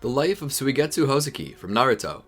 The Life of Suigetsu Hōzuki from Naruto.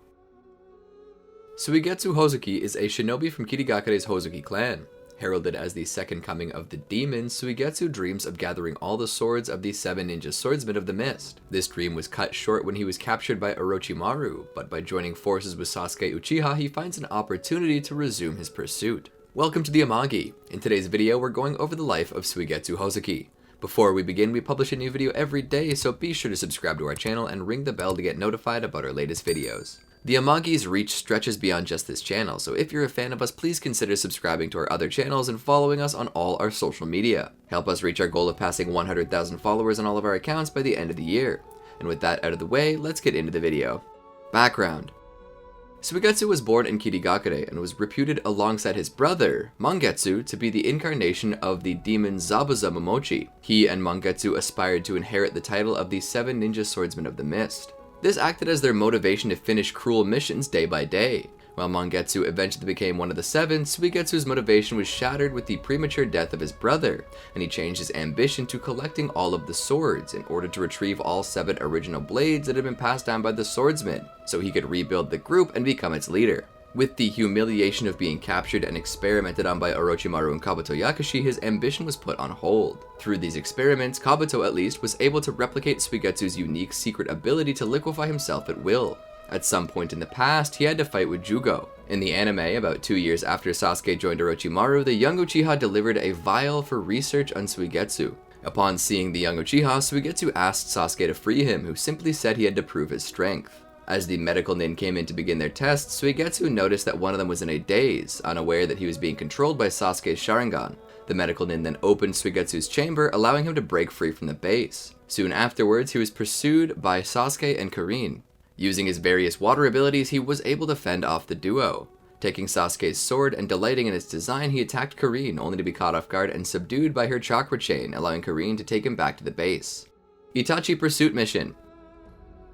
Suigetsu Hōzuki is a shinobi from Kirigukure's Hōzuki clan. Heralded as the second coming of the demon, Suigetsu dreams of gathering all the swords of the Seven Ninja Swordsmen of the Mist. This dream was cut short when he was captured by Orochimaru, but by joining forces with Sasuke Uchiha, he finds an opportunity to resume his pursuit. Welcome to the Amagi. In today's video, we're going over the life of Suigetsu Hōzuki. Before we begin, we publish a new video every day, so be sure to subscribe to our channel and ring the bell to get notified about our latest videos. The Amagi's reach stretches beyond just this channel, so if you're a fan of us, please consider subscribing to our other channels and following us on all our social media. Help us reach our goal of passing 100,000 followers on all of our accounts by the end of the year. And with that out of the way, let's get into the video. Background. Suigetsu was born in Kirigakure and was reputed alongside his brother, Mangetsu, to be the incarnation of the demon Zabuza Momochi. He and Mangetsu aspired to inherit the title of the Seven Ninja Swordsmen of the Mist. This acted as their motivation to finish cruel missions day by day. While Mangetsu eventually became one of the seven, Suigetsu's motivation was shattered with the premature death of his brother, and he changed his ambition to collecting all of the swords in order to retrieve all 7 original blades that had been passed down by the swordsmen, so he could rebuild the group and become its leader. With the humiliation of being captured and experimented on by Orochimaru and Kabuto Yakushi, his ambition was put on hold. Through these experiments, Kabuto at least was able to replicate Suigetsu's unique secret ability to liquefy himself at will. At some point in the past, he had to fight with Jūgo. In the anime, about 2 years after Sasuke joined Orochimaru, the young Uchiha delivered a vial for research on Suigetsu. Upon seeing the young Uchiha, Suigetsu asked Sasuke to free him, who simply said he had to prove his strength. As the medical nin came in to begin their tests, Suigetsu noticed that one of them was in a daze, unaware that he was being controlled by Sasuke's Sharingan. The medical nin then opened Suigetsu's chamber, allowing him to break free from the base. Soon afterwards, he was pursued by Sasuke and Karin. Using his various water abilities, he was able to fend off the duo. Taking Sasuke's sword and delighting in its design, he attacked Karin, only to be caught off guard and subdued by her chakra chain, allowing Karin to take him back to the base. Itachi Pursuit Mission.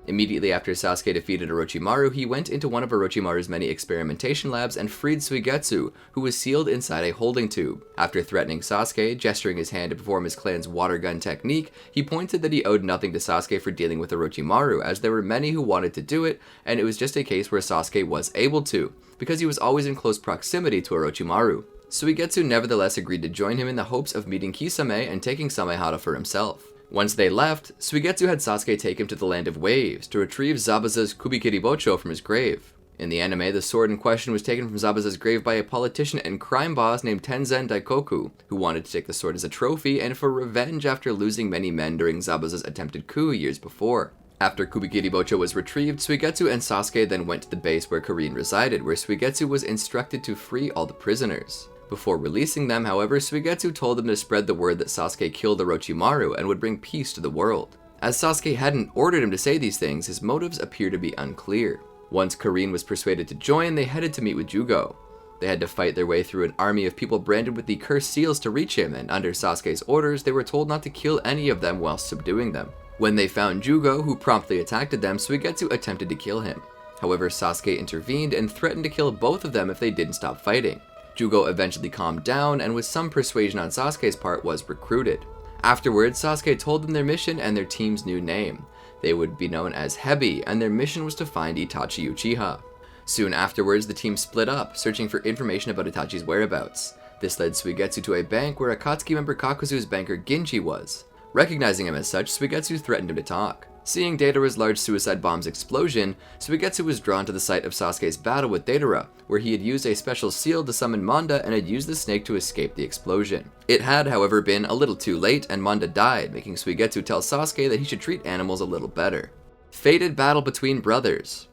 Immediately after Sasuke defeated Orochimaru, he went into one of Orochimaru's many experimentation labs and freed Suigetsu, who was sealed inside a holding tube. After threatening Sasuke, gesturing his hand to perform his clan's water gun technique, he pointed that he owed nothing to Sasuke for dealing with Orochimaru, as there were many who wanted to do it, and it was just a case where Sasuke was able to, because he was always in close proximity to Orochimaru. Suigetsu nevertheless agreed to join him in the hopes of meeting Kisame and taking Samehara for himself. Once they left, Suigetsu had Sasuke take him to the Land of Waves to retrieve Zabuza's Kubikiribocho from his grave. In the anime, the sword in question was taken from Zabuza's grave by a politician and crime boss named Tenzen Daikoku, who wanted to take the sword as a trophy and for revenge after losing many men during Zabuza's attempted coup years before. After Kubikiribocho was retrieved, Suigetsu and Sasuke then went to the base where Karin resided, where Suigetsu was instructed to free all the prisoners. Before releasing them, however, Suigetsu told them to spread the word that Sasuke killed Orochimaru and would bring peace to the world. As Sasuke hadn't ordered him to say these things, his motives appear to be unclear. Once Karin was persuaded to join, they headed to meet with Jūgo. They had to fight their way through an army of people branded with the cursed seals to reach him, and under Sasuke's orders, they were told not to kill any of them while subduing them. When they found Jūgo, who promptly attacked them, Suigetsu attempted to kill him. However, Sasuke intervened and threatened to kill both of them if they didn't stop fighting. Jūgo eventually calmed down and with some persuasion on Sasuke's part was recruited. Afterwards, Sasuke told them their mission and their team's new name. They would be known as Hebi, and their mission was to find Itachi Uchiha. Soon afterwards, the team split up, searching for information about Itachi's whereabouts. This led Suigetsu to a bank where Akatsuki member Kakuzu's banker Ginchi was. Recognizing him as such, Suigetsu threatened him to talk. Seeing Deidara's large suicide bomb's explosion, Suigetsu was drawn to the site of Sasuke's battle with Deidara, where he had used a special seal to summon Manda and had used the snake to escape the explosion. It had, however, been a little too late, and Manda died, making Suigetsu tell Sasuke that he should treat animals a little better. Fated battle between brothers.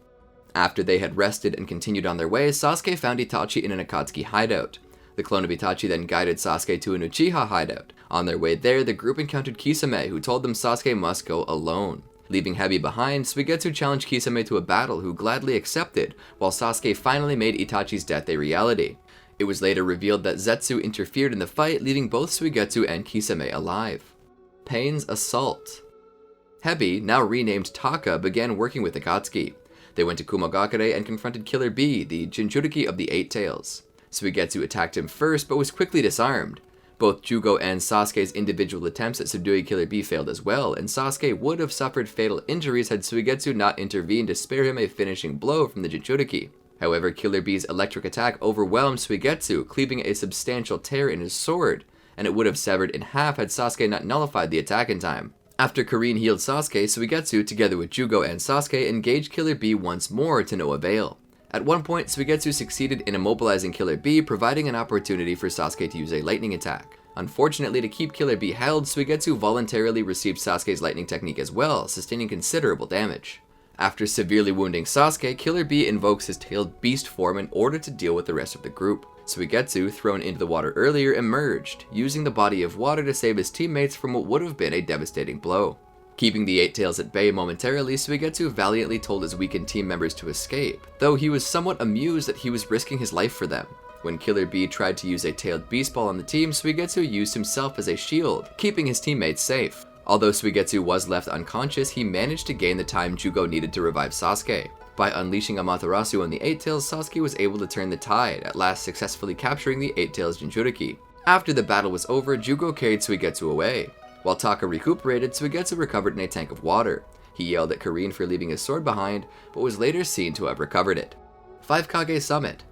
After they had rested and continued on their way, Sasuke found Itachi in an Akatsuki hideout. The clone of Itachi then guided Sasuke to an Uchiha hideout. On their way there, the group encountered Kisame, who told them Sasuke must go alone. Leaving Hebi behind, Suigetsu challenged Kisame to a battle, who gladly accepted, while Sasuke finally made Itachi's death a reality. It was later revealed that Zetsu interfered in the fight, leaving both Suigetsu and Kisame alive. Pain's assault. Hebi, now renamed Taka, began working with Akatsuki. They went to Kumogakure and confronted Killer Bee, the Jinchūriki of the Eight Tails. Suigetsu attacked him first, but was quickly disarmed. Both Jūgo and Sasuke's individual attempts at subduing Killer Bee failed as well, and Sasuke would have suffered fatal injuries had Suigetsu not intervened to spare him a finishing blow from the Jinchūriki. However, Killer Bee's electric attack overwhelmed Suigetsu, cleaving a substantial tear in his sword, and it would have severed in half had Sasuke not nullified the attack in time. After Kirin healed Sasuke, Suigetsu, together with Jūgo and Sasuke, engaged Killer Bee once more to no avail. At one point, Suigetsu succeeded in immobilizing Killer Bee, providing an opportunity for Sasuke to use a lightning attack. Unfortunately, to keep Killer Bee held, Suigetsu voluntarily received Sasuke's lightning technique as well, sustaining considerable damage. After severely wounding Sasuke, Killer Bee invokes his tailed beast form in order to deal with the rest of the group. Suigetsu, thrown into the water earlier, emerged, using the body of water to save his teammates from what would have been a devastating blow. Keeping the Eight Tails at bay momentarily, Suigetsu valiantly told his weakened team members to escape, though he was somewhat amused that he was risking his life for them. When Killer Bee tried to use a tailed beast ball on the team, Suigetsu used himself as a shield, keeping his teammates safe. Although Suigetsu was left unconscious, he managed to gain the time Jūgo needed to revive Sasuke. By unleashing Amaterasu on the Eight Tails, Sasuke was able to turn the tide, at last successfully capturing the Eight Tails Jinchūriki. After the battle was over, Jūgo carried Suigetsu away. While Taka recuperated, Suigetsu recovered in a tank of water. He yelled at Kirin for leaving his sword behind, but was later seen to have recovered it. 5 Kage Summit.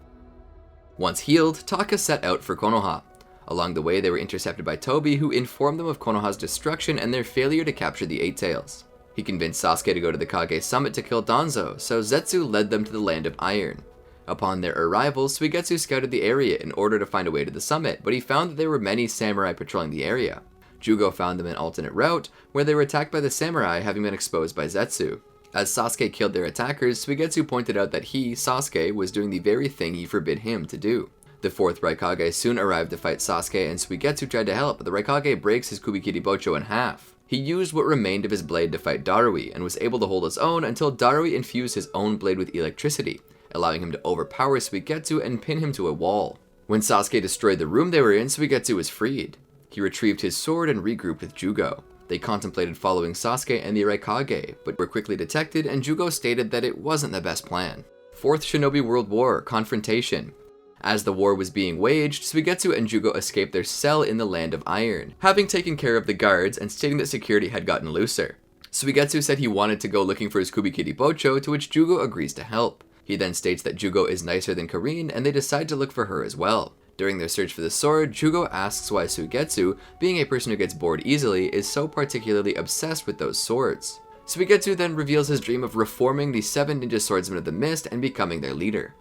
Once healed, Taka set out for Konoha. Along the way, they were intercepted by Tobi, who informed them of Konoha's destruction and their failure to capture the Eight Tails. He convinced Sasuke to go to the Kage Summit to kill Danzo, so Zetsu led them to the Land of Iron. Upon their arrival, Suigetsu scouted the area in order to find a way to the summit, but he found that there were many samurai patrolling the area. Jūgo found them an alternate route, where they were attacked by the samurai, having been exposed by Zetsu. As Sasuke killed their attackers, Suigetsu pointed out that he, Sasuke, was doing the very thing he forbid him to do. The 4th Raikage soon arrived to fight Sasuke, and Suigetsu tried to help, but the Raikage breaks his Kubikiri Bocho in half. He used what remained of his blade to fight Darui, and was able to hold his own until Darui infused his own blade with electricity, allowing him to overpower Suigetsu and pin him to a wall. When Sasuke destroyed the room they were in, Suigetsu was freed. He retrieved his sword and regrouped with Jūgo. They contemplated following Sasuke and the Raikage, but were quickly detected, and Jūgo stated that it wasn't the best plan. 4th Shinobi World War, Confrontation. As the war was being waged, Suigetsu and Jūgo escaped their cell in the Land of Iron, having taken care of the guards and stating that security had gotten looser. Suigetsu said he wanted to go looking for his Kubikiri Bocho, to which Jūgo agrees to help. He then states that Jūgo is nicer than Kirin, and they decide to look for her as well. During their search for the sword, Jūgo asks why Suigetsu, being a person who gets bored easily, is so particularly obsessed with those swords. Suigetsu then reveals his dream of reforming the 7 Ninja Swordsmen of the Mist and becoming their leader.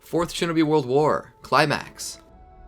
4th Shinobi World War, Climax.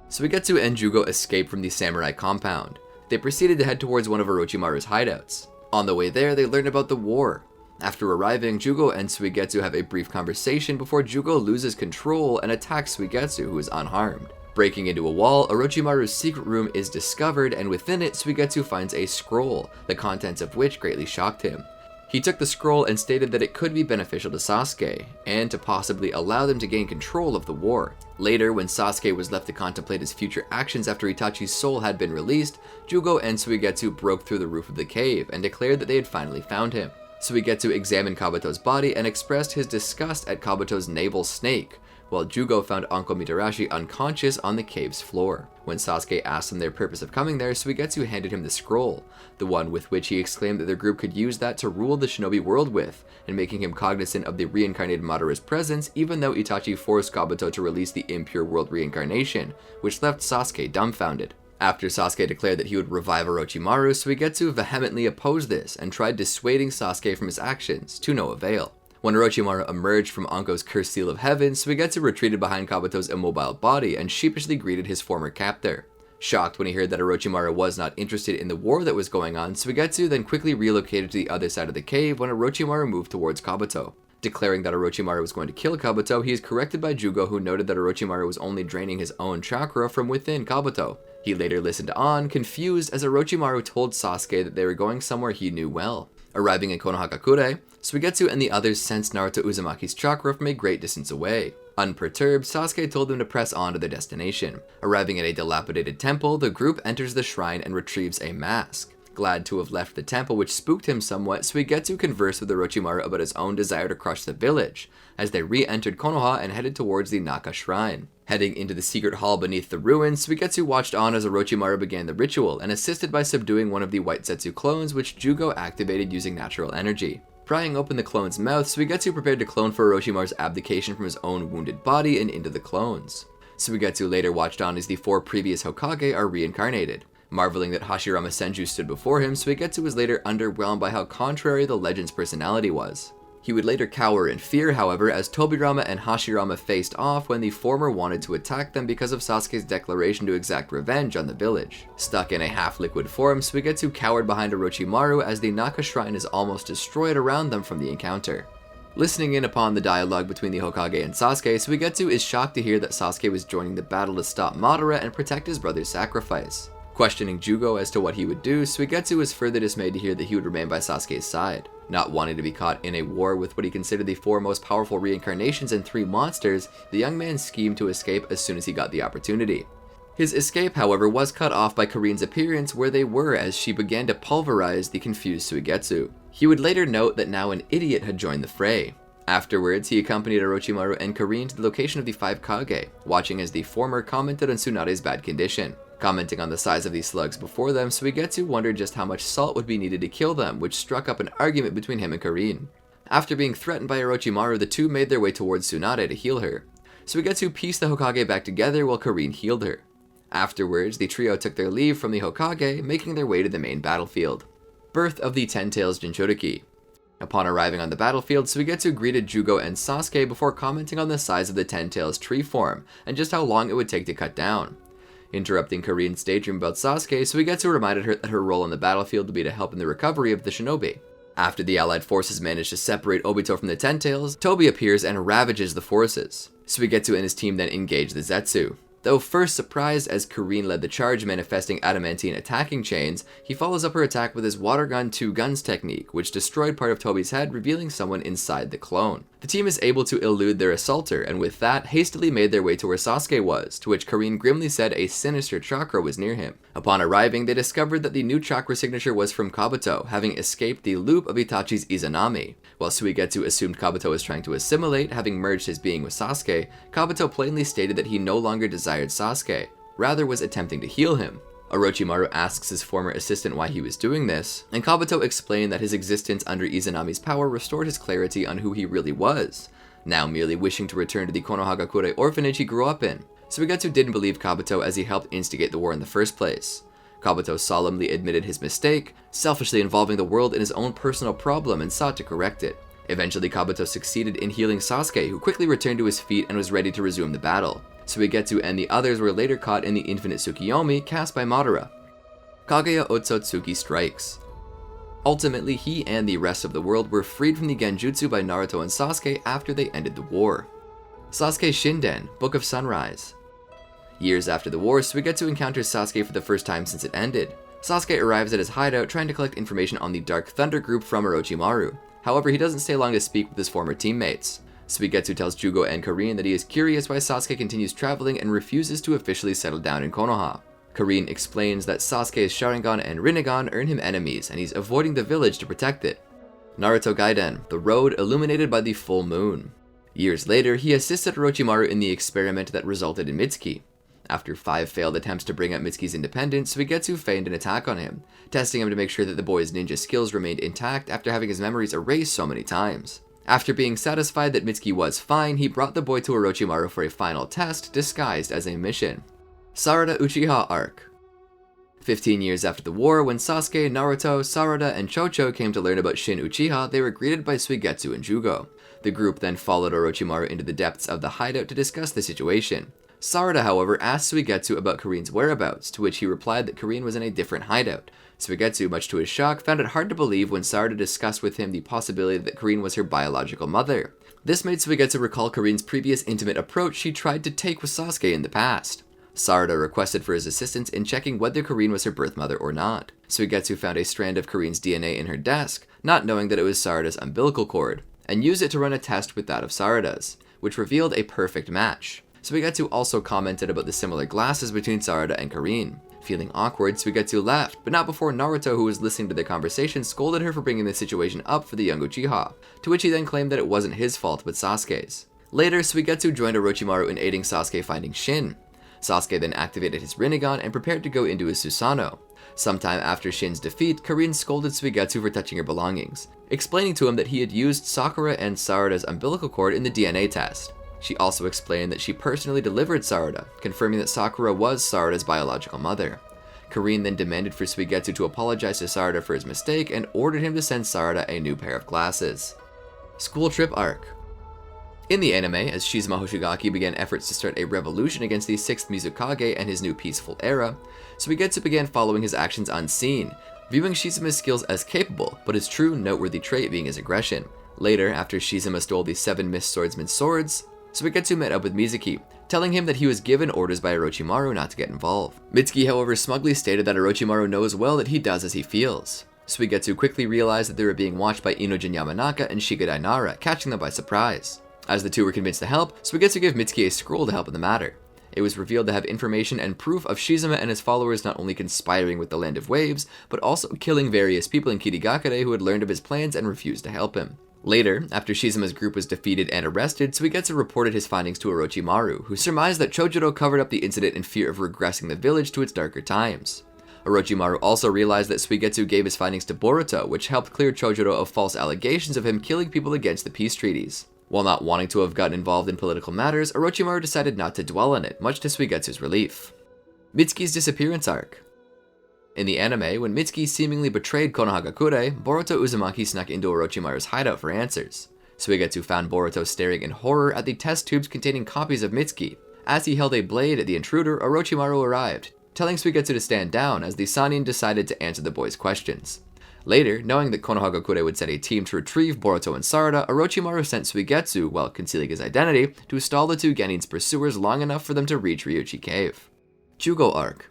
Suigetsu and Jūgo escape from the samurai compound. They proceeded to head towards one of Orochimaru's hideouts. On the way there, they learn about the war. After arriving, Jūgo and Suigetsu have a brief conversation before Jūgo loses control and attacks Suigetsu, who is unharmed. Breaking into a wall, Orochimaru's secret room is discovered, and within it, Suigetsu finds a scroll, the contents of which greatly shocked him. He took the scroll and stated that it could be beneficial to Sasuke, and to possibly allow them to gain control of the war. Later, when Sasuke was left to contemplate his future actions after Itachi's soul had been released, Jūgo and Suigetsu broke through the roof of the cave and declared that they had finally found him. Suigetsu examined Kabuto's body and expressed his disgust at Kabuto's navel snake, while Jūgo found Anko Mitarashi unconscious on the cave's floor. When Sasuke asked him their purpose of coming there, Suigetsu handed him the scroll, the one with which he exclaimed that their group could use that to rule the shinobi world with, and making him cognizant of the reincarnated Madara's presence, even though Itachi forced Kabuto to release the impure world reincarnation, which left Sasuke dumbfounded. After Sasuke declared that he would revive Orochimaru, Suigetsu vehemently opposed this and tried dissuading Sasuke from his actions, to no avail. When Orochimaru emerged from Anko's cursed seal of heaven, Suigetsu retreated behind Kabuto's immobile body and sheepishly greeted his former captor. Shocked when he heard that Orochimaru was not interested in the war that was going on, Suigetsu then quickly relocated to the other side of the cave when Orochimaru moved towards Kabuto. Declaring that Orochimaru was going to kill Kabuto, he is corrected by Jūgo, who noted that Orochimaru was only draining his own chakra from within Kabuto. He later listened on, confused, as Orochimaru told Sasuke that they were going somewhere he knew well. Arriving in Konohagakure, Suigetsu and the others sensed Naruto Uzumaki's chakra from a great distance away. Unperturbed, Sasuke told them to press on to their destination. Arriving at a dilapidated temple, the group enters the shrine and retrieves a mask. Glad to have left the temple, which spooked him somewhat, Suigetsu conversed with Orochimaru about his own desire to crush the village, as they re-entered Konoha and headed towards the Naka Shrine. Heading into the secret hall beneath the ruins, Suigetsu watched on as Orochimaru began the ritual, and assisted by subduing one of the White Zetsu clones, which Jūgo activated using natural energy. Prying open the clone's mouth, Suigetsu prepared to clone for Orochimaru's abdication from his own wounded body and into the clones. Suigetsu later watched on as the 4 previous Hokage are reincarnated. Marveling that Hashirama Senju stood before him, Suigetsu was later underwhelmed by how contrary the legend's personality was. He would later cower in fear, however, as Tobirama and Hashirama faced off when the former wanted to attack them because of Sasuke's declaration to exact revenge on the village. Stuck in a half-liquid form, Suigetsu cowered behind Orochimaru as the Naka Shrine is almost destroyed around them from the encounter. Listening in upon the dialogue between the Hokage and Sasuke, Suigetsu is shocked to hear that Sasuke was joining the battle to stop Madara and protect his brother's sacrifice. Questioning Jūgo as to what he would do, Suigetsu was further dismayed to hear that he would remain by Sasuke's side. Not wanting to be caught in a war with what he considered the 4 most powerful reincarnations and 3 monsters, the young man schemed to escape as soon as he got the opportunity. His escape, however, was cut off by Karin's appearance where they were as she began to pulverize the confused Suigetsu. He would later note that now an idiot had joined the fray. Afterwards, he accompanied Orochimaru and Karin to the location of the 5 Kage, watching as the former commented on Tsunade's bad condition. Commenting on the size of these slugs before them, Suigetsu wondered just how much salt would be needed to kill them, which struck up an argument between him and Karin. After being threatened by Orochimaru, the two made their way towards Tsunade to heal her. Suigetsu pieced the Hokage back together while Karin healed her. Afterwards, the trio took their leave from the Hokage, making their way to the main battlefield. Birth of the Ten Tails Jinchūriki. Upon arriving on the battlefield, Suigetsu greeted Jūgo and Sasuke before commenting on the size of the Ten Tails tree form, and just how long it would take to cut down. Interrupting Karin's daydream about Sasuke, Suigetsu reminded her that her role on the battlefield would be to help in the recovery of the Shinobi. After the allied forces manage to separate Obito from the Ten Tails, Tobi appears and ravages the forces. Suigetsu and his team then engage the Zetsu. Though first surprised as Karin led the charge manifesting adamantine attacking chains, he follows up her attack with his water gun 2 guns technique, which destroyed part of Tobi's head, revealing someone inside the clone. The team is able to elude their assaulter, and with that, hastily made their way to where Sasuke was, to which Karin grimly said a sinister chakra was near him. Upon arriving, they discovered that the new chakra signature was from Kabuto, having escaped the loop of Itachi's Izanami. While Suigetsu assumed Kabuto was trying to assimilate, having merged his being with Sasuke, Kabuto plainly stated that he no longer desired Sasuke, rather was attempting to heal him. Orochimaru asks his former assistant why he was doing this, and Kabuto explained that his existence under Izanami's power restored his clarity on who he really was, now merely wishing to return to the Konohagakure orphanage he grew up in. Suigetsu didn't believe Kabuto as he helped instigate the war in the first place. Kabuto solemnly admitted his mistake, selfishly involving the world in his own personal problem and sought to correct it. Eventually, Kabuto succeeded in healing Sasuke, who quickly returned to his feet and was ready to resume the battle. Suigetsu and the others were later caught in the infinite Tsukiyomi cast by Madara. Kaguya Ōtsutsuki strikes. Ultimately, he and the rest of the world were freed from the Genjutsu by Naruto and Sasuke after they ended the war. Sasuke Shinden, Book of Sunrise. Years after the war, Suigetsu encounters Sasuke for the first time since it ended. Sasuke arrives at his hideout trying to collect information on the Dark Thunder group from Orochimaru. However, he doesn't stay long to speak with his former teammates. Suigetsu tells Jūgo and Karin that he is curious why Sasuke continues traveling and refuses to officially settle down in Konoha. Karin explains that Sasuke's Sharingan and Rinnegan earn him enemies, and he's avoiding the village to protect it. Naruto Gaiden, the road illuminated by the full moon. Years later, he assisted Orochimaru in the experiment that resulted in Mitsuki. After 5 failed attempts to bring up Mitsuki's independence, Suigetsu feigned an attack on him, testing him to make sure that the boy's ninja skills remained intact after having his memories erased so many times. After being satisfied that Mitsuki was fine, he brought the boy to Orochimaru for a final test, disguised as a mission. Sarada Uchiha Arc. 15 years after the war, when Sasuke, Naruto, Sarada, and Chocho came to learn about Shin Uchiha, they were greeted by Suigetsu and Jūgo. The group then followed Orochimaru into the depths of the hideout to discuss the situation. Sarada, however, asked Suigetsu about Karin's whereabouts, to which he replied that Karin was in a different hideout. Suigetsu, much to his shock, found it hard to believe when Sarada discussed with him the possibility that Karin was her biological mother. This made Suigetsu recall Karin's previous intimate approach she tried to take with Sasuke in the past. Sarada requested for his assistance in checking whether Karin was her birth mother or not. Suigetsu found a strand of Karin's DNA in her desk, not knowing that it was Sarada's umbilical cord, and used it to run a test with that of Sarada's, which revealed a perfect match. Suigetsu also commented about the similar glasses between Sarada and Karin. Feeling awkward, Suigetsu left, but not before Naruto, who was listening to their conversation, scolded her for bringing the situation up for the young Uchiha, to which he then claimed that it wasn't his fault but Sasuke's. Later, Suigetsu joined Orochimaru in aiding Sasuke finding Shin. Sasuke then activated his Rinnegan and prepared to go into his Susanoo. Sometime after Shin's defeat, Karin scolded Suigetsu for touching her belongings, explaining to him that he had used Sakura and Sarada's umbilical cord in the DNA test. She also explained that she personally delivered Sarada, confirming that Sakura was Sarada's biological mother. Karin then demanded for Suigetsu to apologize to Sarada for his mistake and ordered him to send Sarada a new pair of glasses. School Trip Arc. In the anime, as Shizuma Hoshigaki began efforts to start a revolution against the 6th Mizukage and his new peaceful era, Suigetsu began following his actions unseen, viewing Shizuma's skills as capable, but his true noteworthy trait being his aggression. Later, after Shizuma stole the 7 Mist Swordsmen swords, Suigetsu met up with Mitsuki, telling him that he was given orders by Orochimaru not to get involved. Mitsuki, however, smugly stated that Orochimaru knows well that he does as he feels. Suigetsu quickly realized that they were being watched by Inojin Yamanaka and Shigadai Nara, catching them by surprise. As the two were convinced to help, Suigetsu gave Mitsuki a scroll to help in the matter. It was revealed to have information and proof of Shizuma and his followers not only conspiring with the Land of Waves, but also killing various people in Kirigakure who had learned of his plans and refused to help him. Later, after Shizuma's group was defeated and arrested, Suigetsu reported his findings to Orochimaru, who surmised that Chojuro covered up the incident in fear of regressing the village to its darker times. Orochimaru also realized that Suigetsu gave his findings to Boruto, which helped clear Chojuro of false allegations of him killing people against the peace treaties. While not wanting to have gotten involved in political matters, Orochimaru decided not to dwell on it, much to Suigetsu's relief. Mitsuki's Disappearance Arc. In the anime, when Mitsuki seemingly betrayed Konohagakure, Boruto Uzumaki snuck into Orochimaru's hideout for answers. Suigetsu found Boruto staring in horror at the test tubes containing copies of Mitsuki. As he held a blade at the intruder, Orochimaru arrived, telling Suigetsu to stand down as the Sannin decided to answer the boy's questions. Later, knowing that Konohagakure would send a team to retrieve Boruto and Sarada, Orochimaru sent Suigetsu, while concealing his identity, to stall the two Genin's pursuers long enough for them to reach Ryuchi Cave. Jūgo Arc.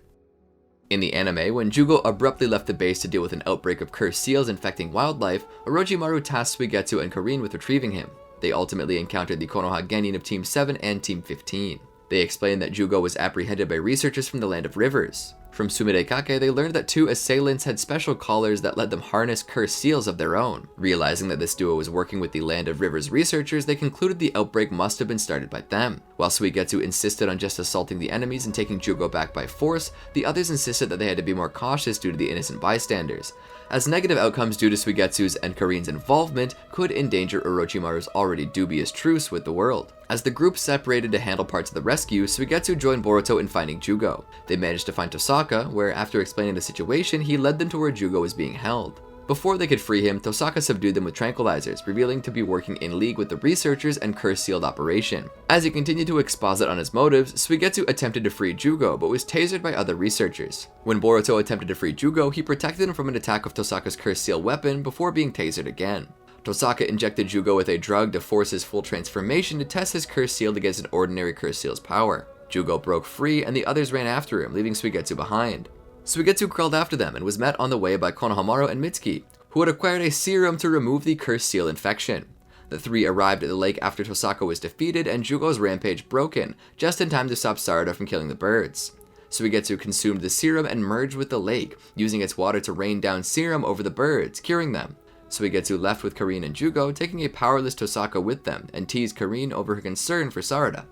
In the anime, when Jūgo abruptly left the base to deal with an outbreak of cursed seals infecting wildlife, Orochimaru tasked Suigetsu and Karin with retrieving him. They ultimately encountered the Konoha Genin of Team 7 and Team 15. They explained that Jūgo was apprehended by researchers from the Land of Rivers. From Sumire Kage, they learned that 2 assailants had special collars that let them harness cursed seals of their own. Realizing that this duo was working with the Land of Rivers researchers, they concluded the outbreak must have been started by them. While Suigetsu insisted on just assaulting the enemies and taking Jūgo back by force, the others insisted that they had to be more cautious due to the innocent bystanders, as negative outcomes due to Suigetsu's and Karin's involvement could endanger Orochimaru's already dubious truce with the world. As the group separated to handle parts of the rescue, Suigetsu joined Boruto in finding Jūgo. They managed to find Tosaka, where after explaining the situation, he led them to where Jūgo was being held. Before they could free him, Tosaka subdued them with tranquilizers, revealing to be working in league with the researchers and curse-sealed operation. As he continued to exposit on his motives, Suigetsu attempted to free Jūgo, but was tasered by other researchers. When Boruto attempted to free Jūgo, he protected him from an attack of Tosaka's curse-sealed weapon before being tasered again. Tosaka injected Jūgo with a drug to force his full transformation to test his curse sealed against an ordinary curse seal's power. Jūgo broke free and the others ran after him, leaving Suigetsu behind. Suigetsu crawled after them and was met on the way by Konohamaru and Mitsuki, who had acquired a serum to remove the curse seal infection. The three arrived at the lake after Tosaka was defeated and Jūgo's rampage broken, just in time to stop Sarada from killing the birds. Suigetsu consumed the serum and merged with the lake, using its water to rain down serum over the birds, curing them. Suigetsu left with Karin and Jūgo, taking a powerless Tosaka with them, and teased Karin over her concern for Sarada.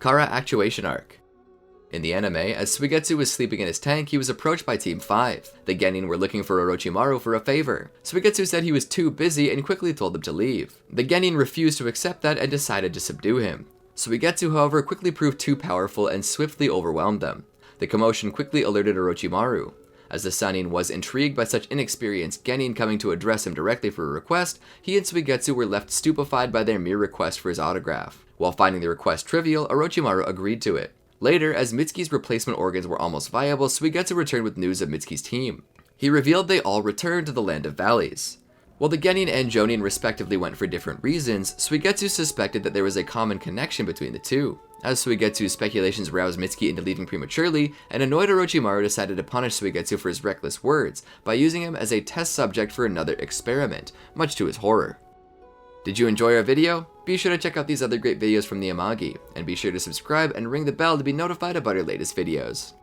Kara Actuation Arc. In the anime, as Suigetsu was sleeping in his tank, he was approached by Team 5. The Genin were looking for Orochimaru for a favor. Suigetsu said he was too busy and quickly told them to leave. The Genin refused to accept that and decided to subdue him. Suigetsu, however, quickly proved too powerful and swiftly overwhelmed them. The commotion quickly alerted Orochimaru. As the Sannin was intrigued by such inexperienced Genin coming to address him directly for a request, he and Suigetsu were left stupefied by their mere request for his autograph. While finding the request trivial, Orochimaru agreed to it. Later, as Mitsuki's replacement organs were almost viable, Suigetsu returned with news of Mitsuki's team. He revealed they all returned to the Land of Valleys. While the Genin and Jonin respectively went for different reasons, Suigetsu suspected that there was a common connection between the two. As Suigetsu's speculations roused Mitsuki into leaving prematurely, an annoyed Orochimaru decided to punish Suigetsu for his reckless words by using him as a test subject for another experiment, much to his horror. Did you enjoy our video? Be sure to check out these other great videos from the Amagi, and be sure to subscribe and ring the bell to be notified about our latest videos.